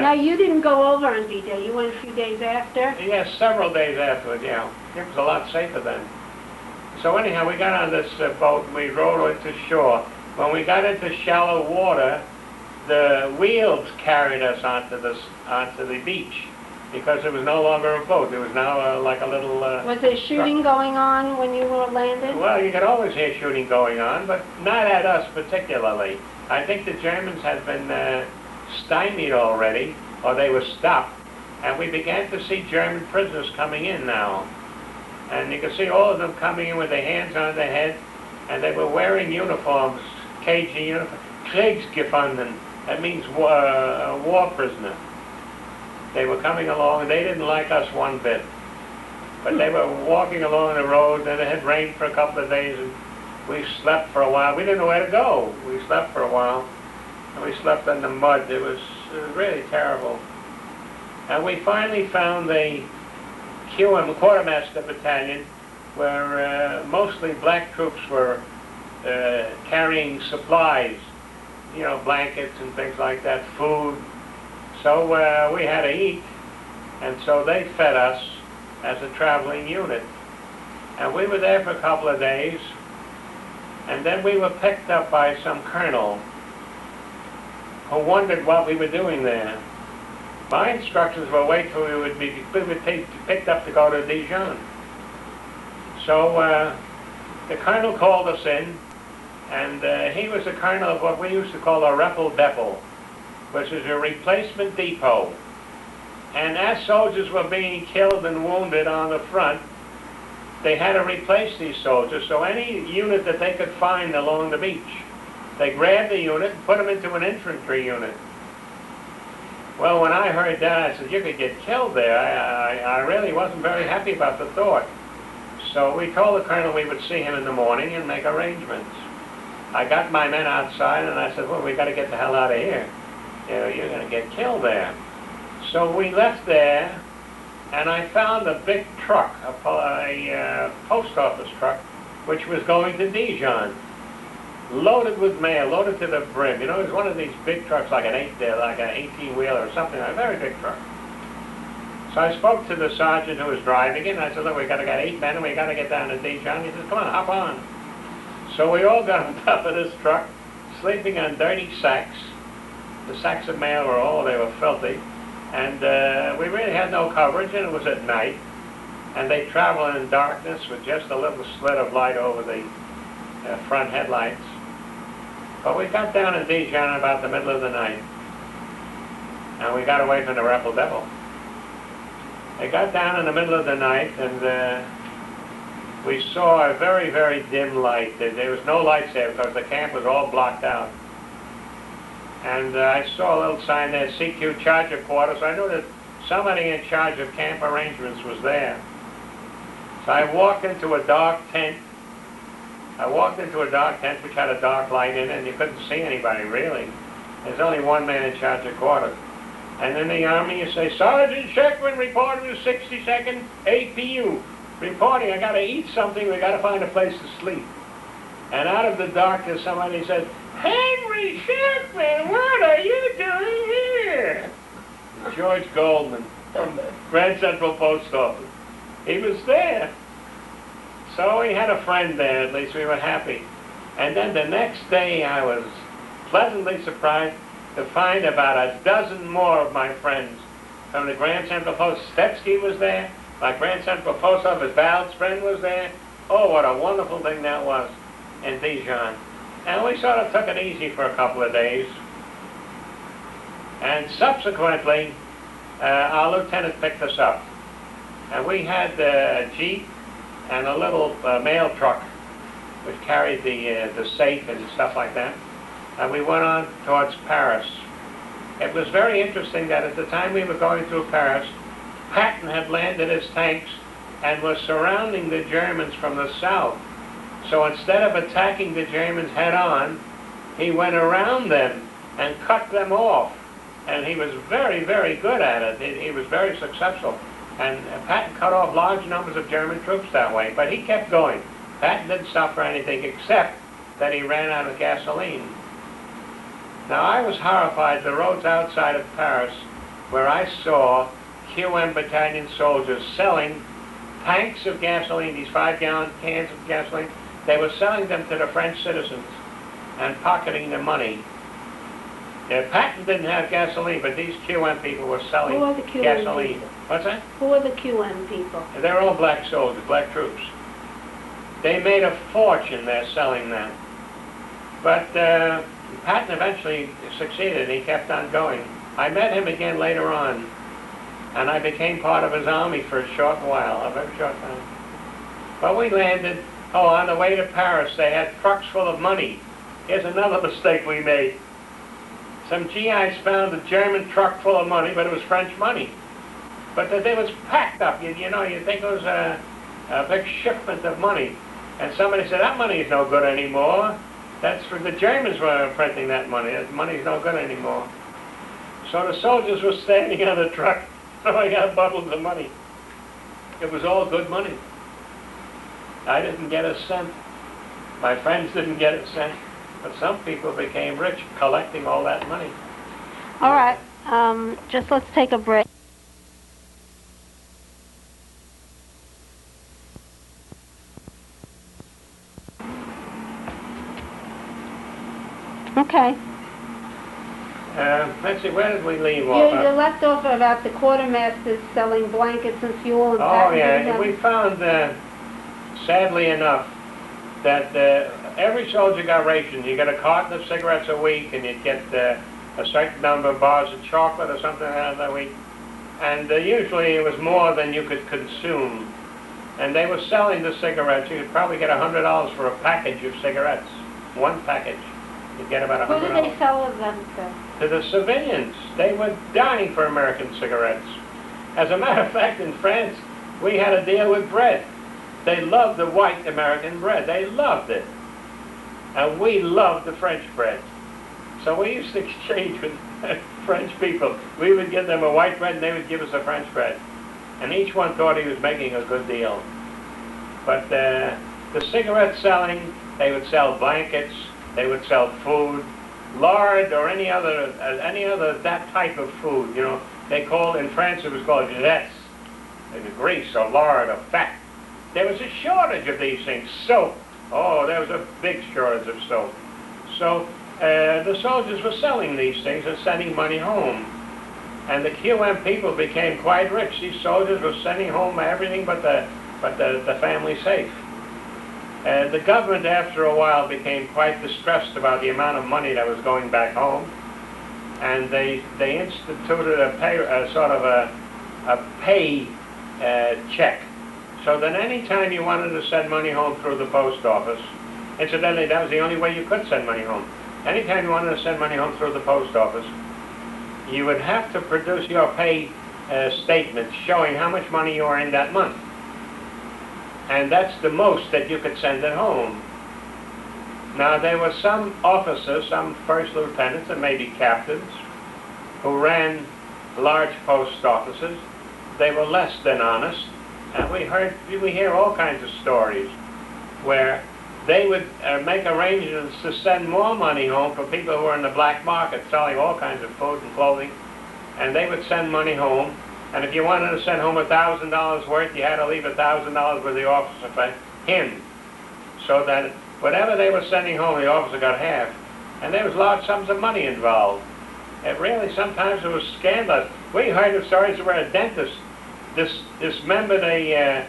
Now, you didn't go over on D-Day. You went a few days after? Yes, several days afterward, yeah. It was a lot safer then. So anyhow, we got on this boat and we rowed it to shore. When we got into shallow water, the wheels carried us onto the beach because it was no longer a boat. It was now like a little... Was there shooting going on when you were landed? Well, you could always hear shooting going on, but not at us particularly. I think the Germans had been stymied already, or they were stopped, and we began to see German prisoners coming in now. And you could see all of them coming in with their hands on their head, and they were wearing uniforms, KG uniforms, Kriegsgefangenen. That means war prisoner. They were coming along, and they didn't like us one bit. But they were walking along the road, and it had rained for a couple of days, and we slept for a while. We didn't know where to go. We slept for a while, and we slept in the mud. It was really terrible. And we finally found the QM, Quartermaster Battalion, where mostly black troops were carrying supplies, you know, blankets and things like that, food. So we had to eat, and so they fed us as a traveling unit. And we were there for a couple of days, and then we were picked up by some colonel who wondered what we were doing there. My instructions were wait till we would be picked up to go to Dijon. So the colonel called us in, and he was the colonel of what we used to call a Reppel Depot, which is a replacement depot. And as soldiers were being killed and wounded on the front, they had to replace these soldiers. So any unit that they could find along the beach, they grabbed the unit and put them into an infantry unit. Well, when I heard that, I said, you could get killed there. I really wasn't very happy about the thought. So we told the colonel we would see him in the morning and make arrangements. I got my men outside and I said, well, we got to get the hell out of here. You know, you're going to get killed there. So we left there, and I found a big truck, a post office truck, which was going to Dijon, loaded with mail, loaded to the brim. You know, it was one of these big trucks, like an 18-wheeler or something, a very big truck. So I spoke to the sergeant who was driving it, and I said, look, we got 8 men, and we got to get down to Dijon. He says, come on, hop on. So we all got on top of this truck, sleeping on dirty sacks. The sacks of mail they were filthy. And we really had no coverage, and it was at night. And they traveled in darkness with just a little slit of light over the front headlights. But we got down in Dijon about the middle of the night. And we got away from the Reppel Depot. They got down in the middle of the night, and we saw a very, very dim light. There was no lights there because the camp was all blocked out. And I saw a little sign there, CQ Charger Quarters. So I knew that somebody in charge of camp arrangements was there. So I walked into a dark tent. Which had a dark light in it, and you couldn't see anybody really. There's only one man in charge of quarters. And in the Army you say, Sergeant Schechtman reporting to 62nd APU. Reporting, I got to eat something, we got to find a place to sleep. And out of the darkness somebody said, Henry Schechtman, what are you doing here? George Goldman from Grand Central Post Office. He was there. So we had a friend there, at least we were happy. And then the next day I was pleasantly surprised to find about a dozen more of my friends from the Grand Central Post. Stetsky was there, my Grand Central Post Office, Val's friend was there. Oh, what a wonderful thing that was in Dijon. And we sort of took it easy for a couple of days. And subsequently, our lieutenant picked us up. And we had a Jeep and a little mail truck which carried the safe and stuff like that. And we went on towards Paris. It was very interesting that at the time we were going through Paris, Patton had landed his tanks and was surrounding the Germans from the south. So instead of attacking the Germans head-on, he went around them and cut them off. And he was very, very good at it. He was very successful. And Patton cut off large numbers of German troops that way. But he kept going. Patton didn't stop for anything except that he ran out of gasoline. Now, I was horrified. The roads outside of Paris where I saw QM battalion soldiers selling tanks of gasoline, these 5-gallon cans of gasoline. They were selling them to the French citizens and pocketing the money. Patton didn't have gasoline, but these QM people were selling Who are the QM gasoline. people? What's that? Who are the QM people? They were all black soldiers, black troops. They made a fortune there selling them. But Patton eventually succeeded. He kept on going. I met him again later on, and I became part of his army for a short while, a very short time. But we landed, on the way to Paris, they had trucks full of money. Here's another mistake we made. Some GIs found a German truck full of money, but it was French money. But it was packed up. You think it was a big shipment of money. And somebody said, that money is no good anymore. That's for the Germans were printing that money. That money's no good anymore. So the soldiers were standing on the truck, throwing out bundles of money. It was all good money. I didn't get a cent. My friends didn't get a cent. But some people became rich collecting all that money. All right, just let's take a break. Okay. Let's see, where did we leave You off? left off about the quartermasters selling blankets and fuel and Oh, packaging yeah, them. we found, sadly enough, that every soldier got rationed. You get a carton of cigarettes a week, and you'd get a certain number of bars of chocolate or something like that a week. And usually it was more than you could consume. And they were selling the cigarettes. You could probably get $100 for a package of cigarettes. One package. You'd get about $100. Who did they sell them to? To the civilians. They were dying for American cigarettes. As a matter of fact, in France, we had a deal with bread. They loved the white American bread. They loved it. And we loved the French bread. So we used to exchange with French people. We would give them a white bread and they would give us a French bread. And each one thought he was making a good deal. But the cigarette selling, they would sell blankets, they would sell food, lard or any other that type of food. They called, in France it was called graisse, grease or lard or fat. There was a shortage of these things. Soap. Oh, there was a big shortage of soap. So the soldiers were selling these things and sending money home. And the QM people became quite rich. These soldiers were sending home everything but the family safe. The government, after a while, became quite distressed about the amount of money that was going back home. And they instituted a sort of a pay check. So that any time you wanted to send money home through the post office, incidentally, that was the only way you could send money home. Anytime you wanted to send money home through the post office, you would have to produce your pay statement showing how much money you earned that month. And that's the most that you could send at home. Now, there were some officers, some first lieutenants and maybe captains, who ran large post offices. They were less than honest. And we hear all kinds of stories where they would make arrangements to send more money home for people who were in the black market selling all kinds of food and clothing. And they would send money home. And if you wanted to send home $1,000 worth, you had to leave $1,000 with the officer for him. So that whatever they were sending home, the officer got half. And there was large sums of money involved. It really, sometimes it was scandalous. We heard of stories where a dentist dismembered a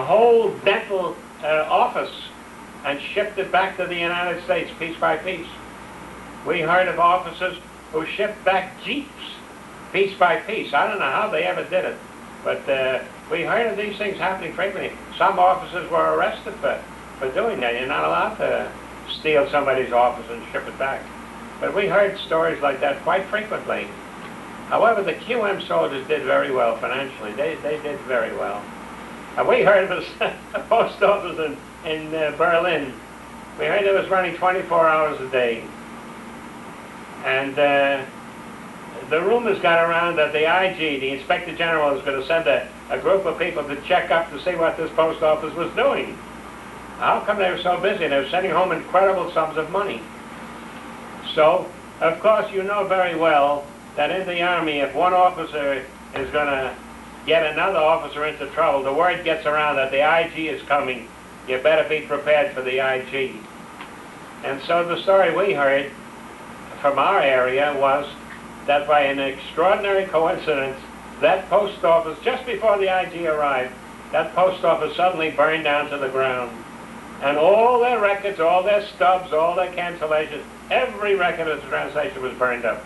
whole dental office and shipped it back to the United States piece by piece. We heard of officers who shipped back jeeps piece by piece. I don't know how they ever did it, but we heard of these things happening frequently. Some officers were arrested for doing that. You're not allowed to steal somebody's office and ship it back. But we heard stories like that quite frequently. However, the QM soldiers did very well financially. They did very well. And we heard of a post office in Berlin. We heard it was running 24 hours a day. And the rumors got around that the IG, the Inspector General, was going to send a group of people to check up to see what this post office was doing. How come they were so busy? They were sending home incredible sums of money. So, of course, you know very well that in the Army, if one officer is going to get another officer into trouble, the word gets around that the IG is coming. You better be prepared for the IG. And so the story we heard from our area was that by an extraordinary coincidence, that post office, just before the IG arrived, that post office suddenly burned down to the ground. And all their records, all their stubs, all their cancellations, every record of the translation was burned up.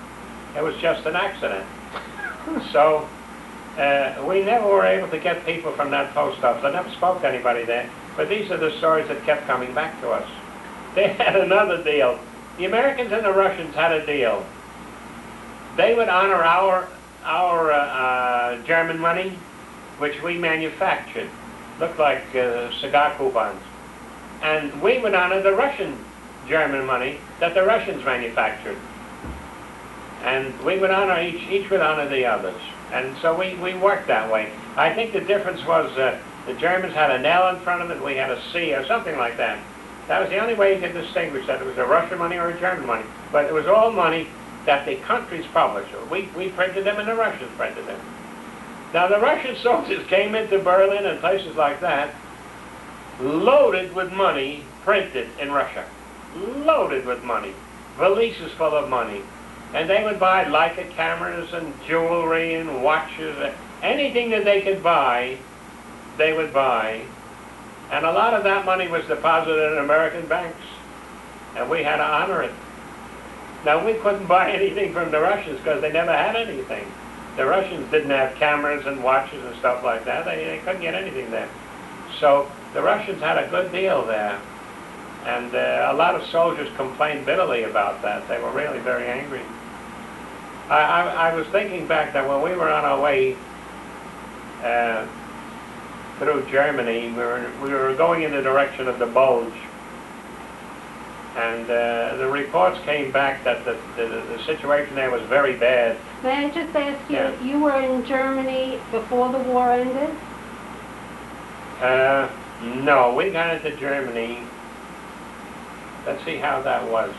It was just an accident. So we never were able to get people from that post office. I never spoke to anybody there. But these are the stories that kept coming back to us. They had another deal. The Americans and the Russians had a deal. They would honor our German money, which we manufactured. Looked like cigar coupons. And we would honor the Russian German money that the Russians manufactured. And we would honor, each would honor the others. And so we worked that way. I think the difference was the Germans had an L in front of it, we had a C or something like that. That was the only way you could distinguish that it was a Russian money or a German money. But it was all money that the countries published. We printed them and the Russians printed them. Now the Russian soldiers came into Berlin and places like that, loaded with money printed in Russia. Loaded with money. Valises full of money. And they would buy Leica cameras and jewelry and watches. Anything that they could buy, they would buy. And a lot of that money was deposited in American banks. And we had to honor it. Now, we couldn't buy anything from the Russians because they never had anything. The Russians didn't have cameras and watches and stuff like that. They couldn't get anything there. So the Russians had a good deal there. And a lot of soldiers complained bitterly about that. They were really very angry. I was thinking back that when we were on our way through Germany, we were going in the direction of the Bulge. And the reports came back that the situation there was very bad. May I just ask you, Yeah. you were in Germany before the war ended? No, we got into Germany. Let's see how that was.